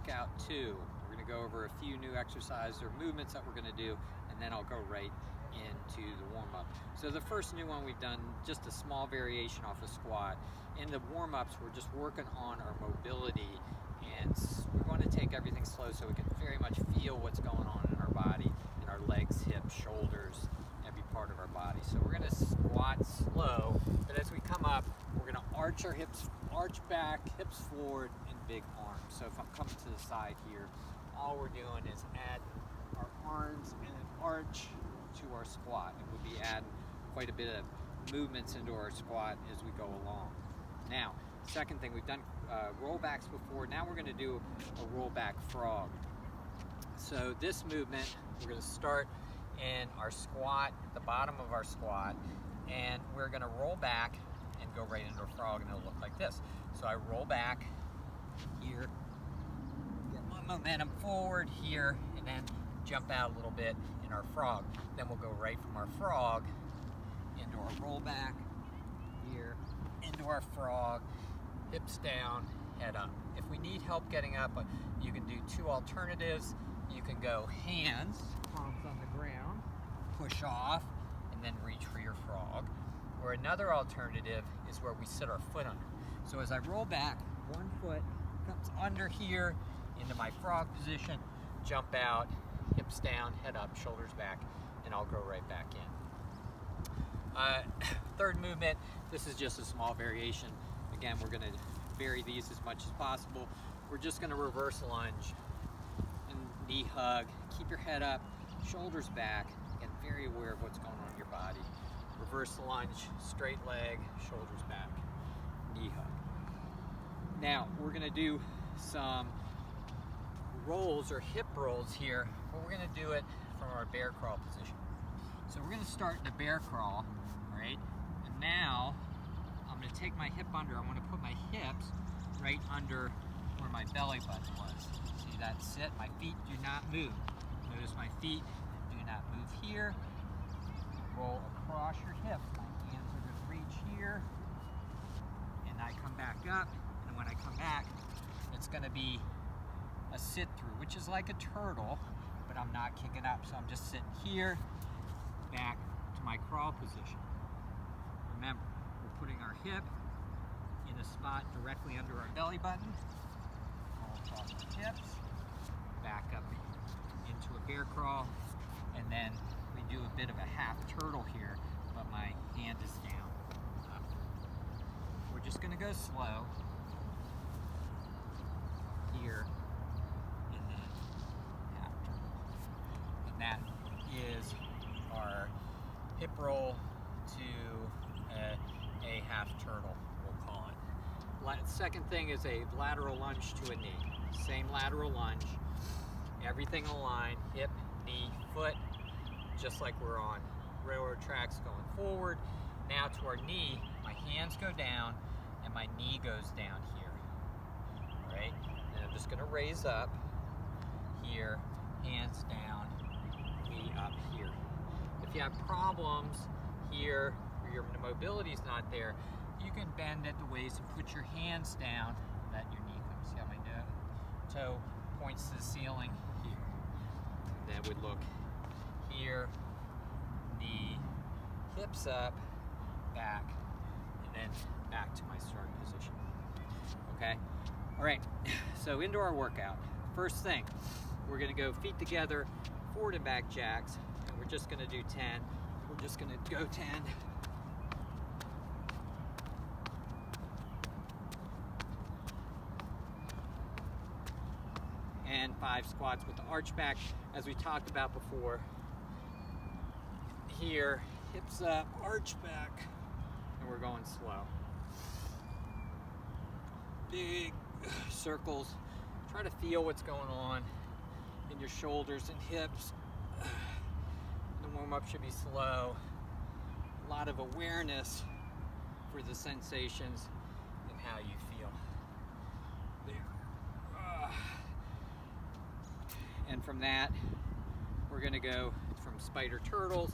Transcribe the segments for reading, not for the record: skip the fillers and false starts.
workout 2. We're going to go over a few new exercises or movements that we're going to do, and then I'll go right into the warm-up. So the first new one we've done, just a small variation off a squat. In the warm-ups, we're just working on our mobility, and we're going to take everything slow so we can very much feel what's going on in our body, in our legs, hips, shoulders, every part of our body. So we're going to squat slow, but as we come up, we're going to arch our hips, arch back, hips forward, and big arms. So if I'm coming to the side here, all we're doing is add our arms and an arch to our squat, and we'll be adding quite a bit of movements into our squat as we go along. Now, second thing, we've done rollbacks before. Now we're going to do a rollback frog. So this movement, we're going to start in our squat, the bottom of our squat, and we're going to roll back and go right into a frog, and it'll look like this. So I roll back here, get my momentum forward here, and then jump out a little bit in our frog. Then we'll go right from our frog into our rollback here, into our frog, hips down, head up. If we need help getting up, you can do two alternatives. You can go hands, palms on the ground, push off, and then reach for your frog. Or another alternative is where we sit our foot under. So as I roll back, one foot comes under here into my frog position, jump out, hips down, head up, shoulders back, and I'll go right back in. Third movement, this is just a small variation. Again, we're going to vary these as much as possible. We're just going to reverse lunge and knee hug. Keep your head up, shoulders back, and very aware of what's going on in your body. Reverse lunge, straight leg, shoulders back, knee hug. Now, we're going to do some rolls or hip rolls here, but we're going to do it from our bear crawl position. So we're going to start in a bear crawl, right? And now I'm going to take my hip under. I want to put my hips right under where my belly button was. See that sit? My feet do not move. Notice my feet do not move here. Roll across your hips. My hands are going to reach here, and I come back up. And when I come back, it's going to be a sit through, which is like a turtle, but I'm not kicking up. So I'm just sitting here, back to my crawl position. Remember, we're putting our hip in a spot directly under our belly button. Roll across the hips, back up into a bear crawl, and then we do a bit of a half turtle here, but my hand is down. Up. We're just going to go slow here, and then half turtle. And that is our hip roll to a half turtle, we'll call it. Second thing is a lateral lunge to a knee. Same lateral lunge, everything aligned, hip, knee, foot, just like we're on railroad tracks going forward. Now to our knee, my hands go down and my knee goes down here. All right, and I'm just going to raise up here, hands down, knee up here. If you have problems here, or your mobility is not there, you can bend at the waist and put your hands down, let your knee come. See how my toe points to the ceiling here. That would look here, knee, hips up, back, and then back to my starting position. Okay? All right, so into our workout. First thing, we're gonna go feet together, forward and back jacks, and we're just gonna do 10. We're just gonna go 10. And 5 squats with the arch back, as we talked about before. Here, hips up, arch back, and we're going slow. Big circles. Try to feel what's going on in your shoulders and hips. The warm-up should be slow. A lot of awareness for the sensations and how you feel. There. And from that, we're gonna go from spider turtles.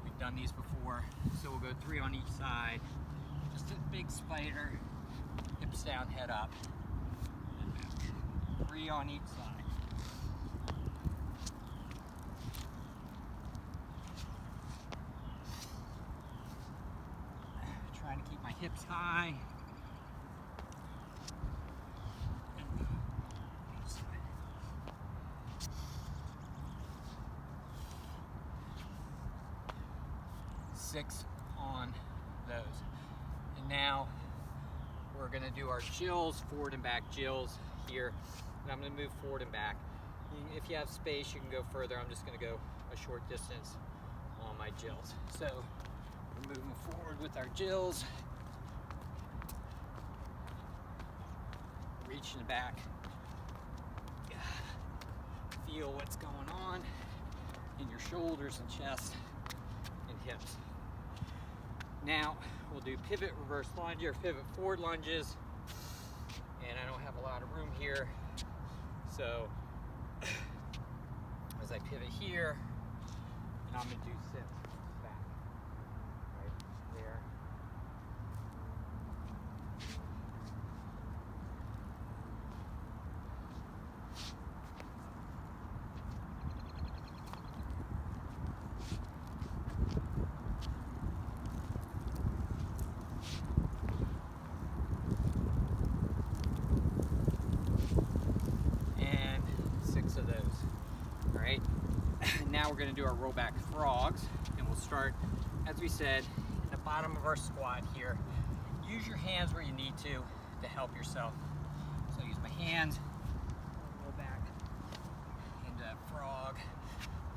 We've done these before, so we'll go 3 on each side. Just a big spider, hips down, head up, and back. 3 3 on each side. Trying to keep my hips high. 6 on those. And now we're going to do our jills, forward and back jills here. And I'm going to move forward and back. If you have space, you can go further. I'm just going to go a short distance on my jills. So we're moving forward with our jills. Reaching back. Feel what's going on in your shoulders and chest and hips. Now we'll do pivot reverse lunge or pivot forward lunges, and I don't have a lot of room here, so as I pivot here, and I'm going to do sit back right there. Now we're going to do our rollback frogs, and we'll start, as we said, in the bottom of our squat here. Use your hands where you need to help yourself. So use my hands, roll back into frog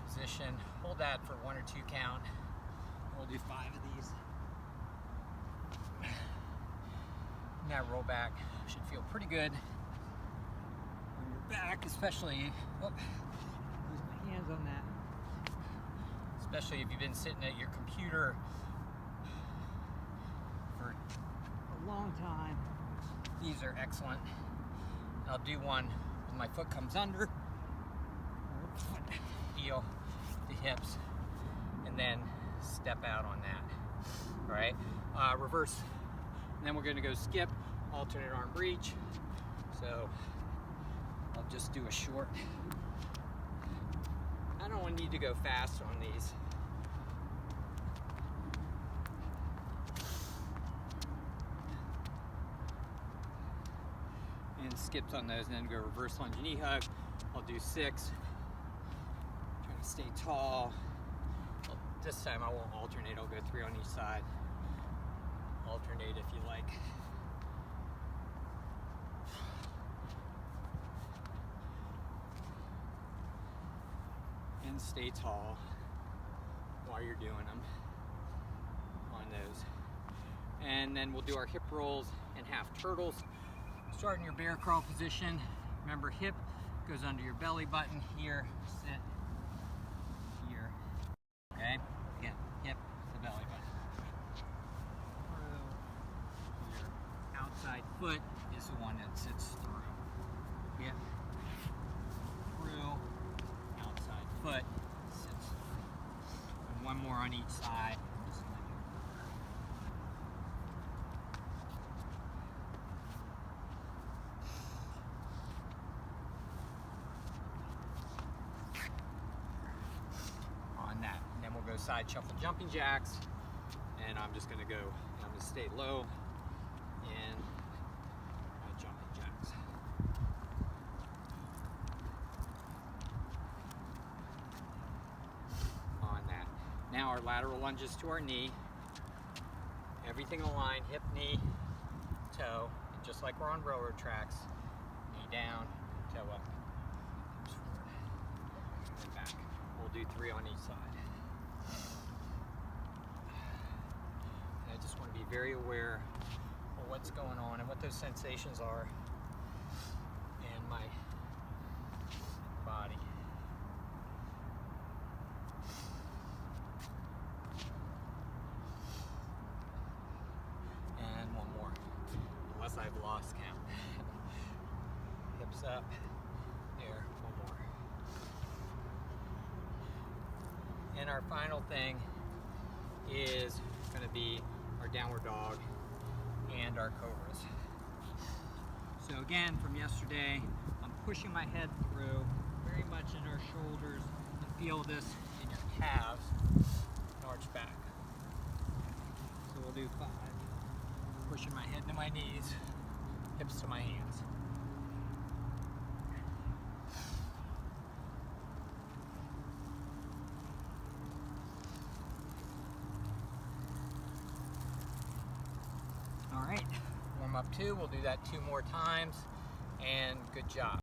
position. Hold that for 1 or 2 count. We'll do 5 of these. Now roll back. Should feel pretty good on your back, especially. Use my hands on that. Especially if you've been sitting at your computer for a long time. These are excellent. I'll do one when my foot comes under. Feel the hips, and then step out on that. All right, reverse. And then we're going to go skip, alternate arm reach. So I'll just do a short. I don't need to go fast on these. And skips on those, and then go reverse lunge knee hug. I'll do 6. Trying to stay tall. This time I won't alternate, I'll go 3 on each side. Alternate if you like. And stay tall while you're doing them on those. And then we'll do our hip rolls and half turtles. Start in your bear crawl position. Remember, hip goes under your belly button here. Sit here. Okay? Again, hip to belly button. Through. Your outside foot is the one that sits through. Hip. Through. Outside foot sits through. And one more on each side. Side shuffle jumping jacks, and I'm just going to go, I'm going to stay low in my jumping jacks. On that. Now our lateral lunges to our knee. Everything aligned, hip, knee, toe, and just like we're on railroad tracks, knee down, toe up, hips forward, and back. We'll do 3 on each side. I just want to be very aware of what's going on and what those sensations are in my body. And one more, unless I've lost count. Hips up, there, one more. And our final thing is going to be our downward dog and our cobras. So again, from yesterday, I'm pushing my head through, very much in our shoulders, and feel this in your calves, and arch back. So we'll do 5. Pushing my head to my knees, hips to my hands. All right, warm up 2, we'll do that 2 more times, and good job.